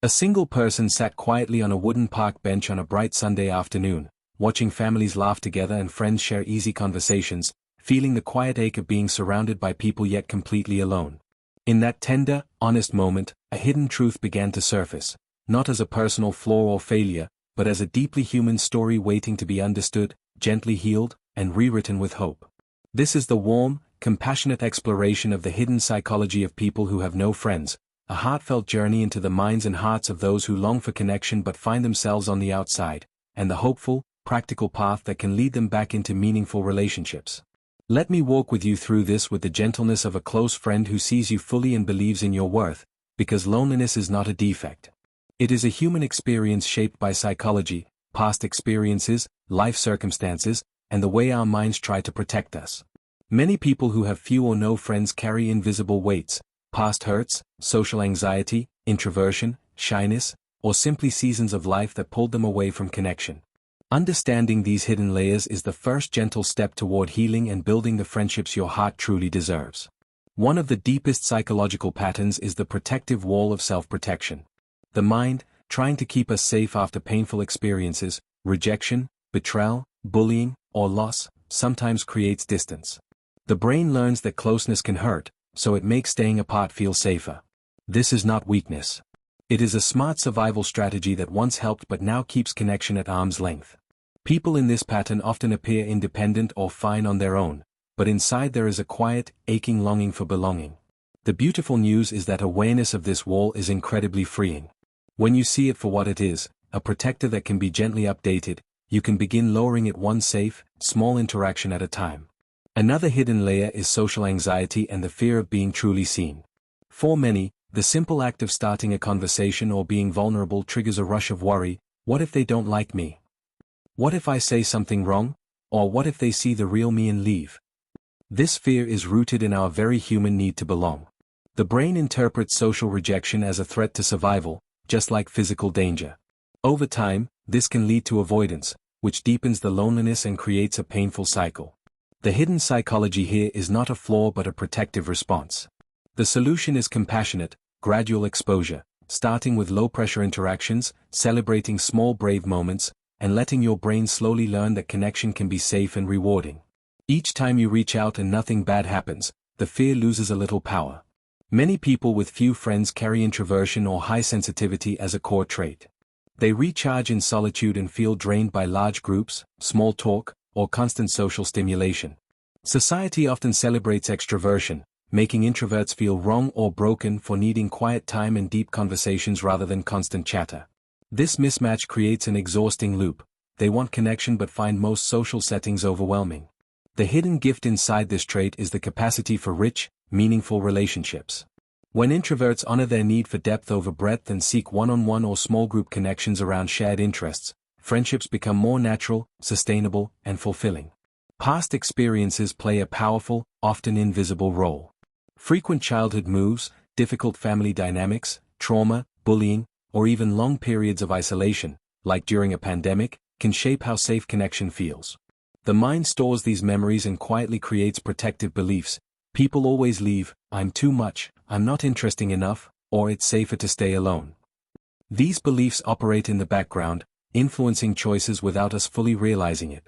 A single person sat quietly on a wooden park bench on a bright Sunday afternoon, watching families laugh together and friends share easy conversations, feeling the quiet ache of being surrounded by people yet completely alone. In that tender, honest moment, a hidden truth began to surface, not as a personal flaw or failure, but as a deeply human story waiting to be understood, gently healed, and rewritten with hope. This is the warm, compassionate exploration of the hidden psychology of people who have no friends, a heartfelt journey into the minds and hearts of those who long for connection but find themselves on the outside, and the hopeful, practical path that can lead them back into meaningful relationships. Let me walk with you through this with the gentleness of a close friend who sees you fully and believes in your worth, because loneliness is not a defect. It is a human experience shaped by psychology, past experiences, life circumstances, and the way our minds try to protect us. Many people who have few or no friends carry invisible weights, past hurts, social anxiety, introversion, shyness, or simply seasons of life that pulled them away from connection. Understanding these hidden layers is the first gentle step toward healing and building the friendships your heart truly deserves. One of the deepest psychological patterns is the protective wall of self-protection. The mind, trying to keep us safe after painful experiences, rejection, betrayal, bullying, or loss, sometimes creates distance. The brain learns that closeness can hurt, so it makes staying apart feel safer. This is not weakness. It is a smart survival strategy that once helped but now keeps connection at arm's length. People in this pattern often appear independent or fine on their own, but inside there is a quiet, aching longing for belonging. The beautiful news is that awareness of this wall is incredibly freeing. When you see it for what it is, a protector that can be gently updated, you can begin lowering it one safe, small interaction at a time. Another hidden layer is social anxiety and the fear of being truly seen. For many, the simple act of starting a conversation or being vulnerable triggers a rush of worry. What if they don't like me? What if I say something wrong? Or what if they see the real me and leave? This fear is rooted in our very human need to belong. The brain interprets social rejection as a threat to survival, just like physical danger. Over time, this can lead to avoidance, which deepens the loneliness and creates a painful cycle. The hidden psychology here is not a flaw but a protective response. The solution is compassionate, gradual exposure, starting with low-pressure interactions, celebrating small brave moments, and letting your brain slowly learn that connection can be safe and rewarding. Each time you reach out and nothing bad happens, the fear loses a little power. Many people with few friends carry introversion or high sensitivity as a core trait. They recharge in solitude and feel drained by large groups, small talk, or constant social stimulation. Society often celebrates extroversion, making introverts feel wrong or broken for needing quiet time and deep conversations rather than constant chatter. This mismatch creates an exhausting loop. They want connection but find most social settings overwhelming. The hidden gift inside this trait is the capacity for rich, meaningful relationships. When introverts honor their need for depth over breadth and seek one-on-one or small group connections around shared interests, friendships become more natural, sustainable, and fulfilling. Past experiences play a powerful, often invisible role. Frequent childhood moves, difficult family dynamics, trauma, bullying, or even long periods of isolation, like during a pandemic, can shape how safe connection feels. The mind stores these memories and quietly creates protective beliefs. People always leave, I'm too much, I'm not interesting enough, or it's safer to stay alone. These beliefs operate in the background, influencing choices without us fully realizing it.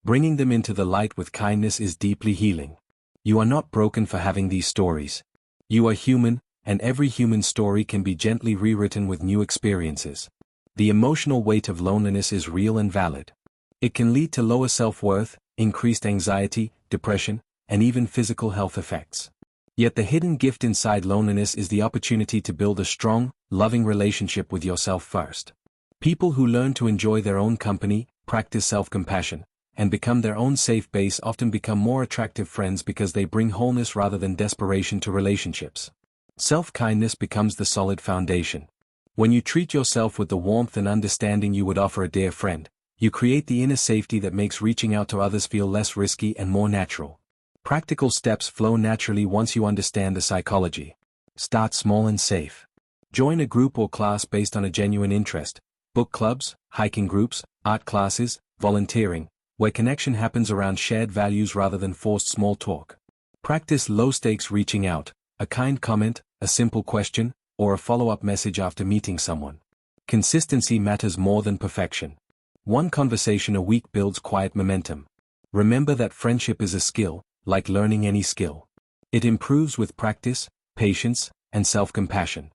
Bringing them into the light with kindness is deeply healing. You are not broken for having these stories. You are human, and every human story can be gently rewritten with new experiences. The emotional weight of loneliness is real and valid. It can lead to lower self-worth, increased anxiety, depression, and even physical health effects. Yet the hidden gift inside loneliness is the opportunity to build a strong, loving relationship with yourself first. People who learn to enjoy their own company, practice self-compassion, and become their own safe base often become more attractive friends because they bring wholeness rather than desperation to relationships. Self-kindness becomes the solid foundation. When you treat yourself with the warmth and understanding you would offer a dear friend, you create the inner safety that makes reaching out to others feel less risky and more natural. Practical steps flow naturally once you understand the psychology. Start small and safe. Join a group or class based on a genuine interest. Book clubs, hiking groups, art classes, volunteering, where connection happens around shared values rather than forced small talk. Practice low-stakes reaching out, a kind comment, a simple question, or a follow-up message after meeting someone. Consistency matters more than perfection. One conversation a week builds quiet momentum. Remember that friendship is a skill, like learning any skill. It improves with practice, patience, and self-compassion.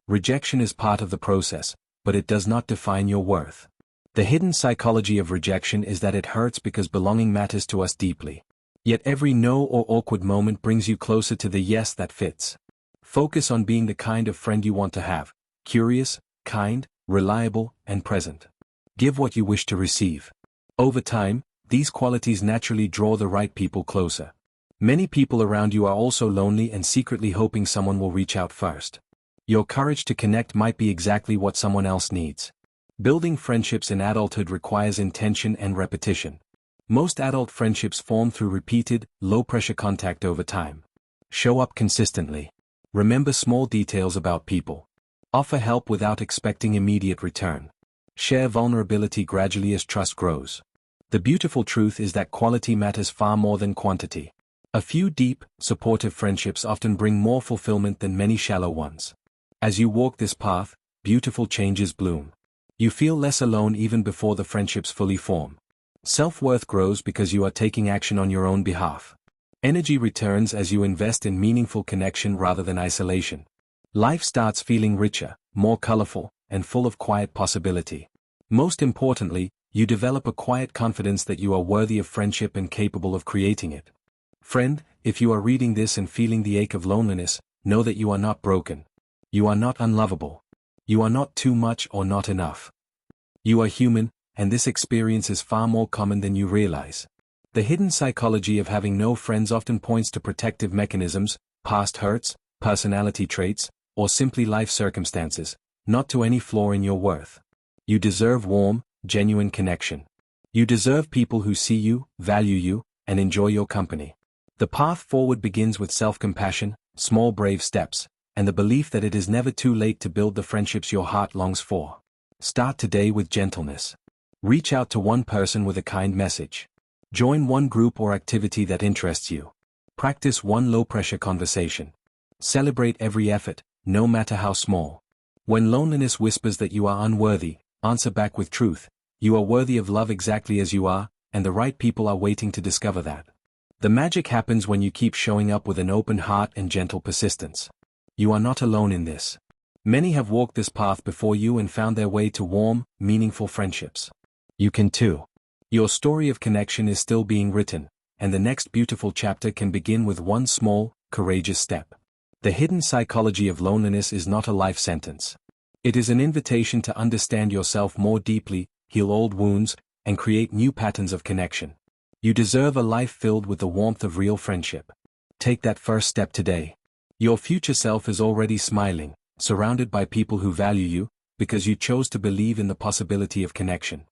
Rejection is part of the process, but it does not define your worth. The hidden psychology of rejection is that it hurts because belonging matters to us deeply. Yet every no or awkward moment brings you closer to the yes that fits. Focus on being the kind of friend you want to have: curious, kind, reliable, and present. Give what you wish to receive. Over time, these qualities naturally draw the right people closer. Many people around you are also lonely and secretly hoping someone will reach out first. Your courage to connect might be exactly what someone else needs. Building friendships in adulthood requires intention and repetition. Most adult friendships form through repeated, low-pressure contact over time. Show up consistently. Remember small details about people. Offer help without expecting immediate return. Share vulnerability gradually as trust grows. The beautiful truth is that quality matters far more than quantity. A few deep, supportive friendships often bring more fulfillment than many shallow ones. As you walk this path, beautiful changes bloom. You feel less alone even before the friendships fully form. Self-worth grows because you are taking action on your own behalf. Energy returns as you invest in meaningful connection rather than isolation. Life starts feeling richer, more colorful, and full of quiet possibility. Most importantly, you develop a quiet confidence that you are worthy of friendship and capable of creating it. Friend, if you are reading this and feeling the ache of loneliness, know that you are not broken. You are not unlovable. You are not too much or not enough. You are human, and this experience is far more common than you realize. The hidden psychology of having no friends often points to protective mechanisms, past hurts, personality traits, or simply life circumstances, not to any flaw in your worth. You deserve warm, genuine connection. You deserve people who see you, value you, and enjoy your company. The path forward begins with self-compassion, small brave steps, and the belief that it is never too late to build the friendships your heart longs for. Start today with gentleness. Reach out to one person with a kind message. Join one group or activity that interests you. Practice one low-pressure conversation. Celebrate every effort, no matter how small. When loneliness whispers that you are unworthy, answer back with truth. You are worthy of love exactly as you are, and the right people are waiting to discover that. The magic happens when you keep showing up with an open heart and gentle persistence. You are not alone in this. Many have walked this path before you and found their way to warm, meaningful friendships. You can too. Your story of connection is still being written, and the next beautiful chapter can begin with one small, courageous step. The hidden psychology of loneliness is not a life sentence. It is an invitation to understand yourself more deeply, heal old wounds, and create new patterns of connection. You deserve a life filled with the warmth of real friendship. Take that first step today. Your future self is already smiling, surrounded by people who value you, because you chose to believe in the possibility of connection.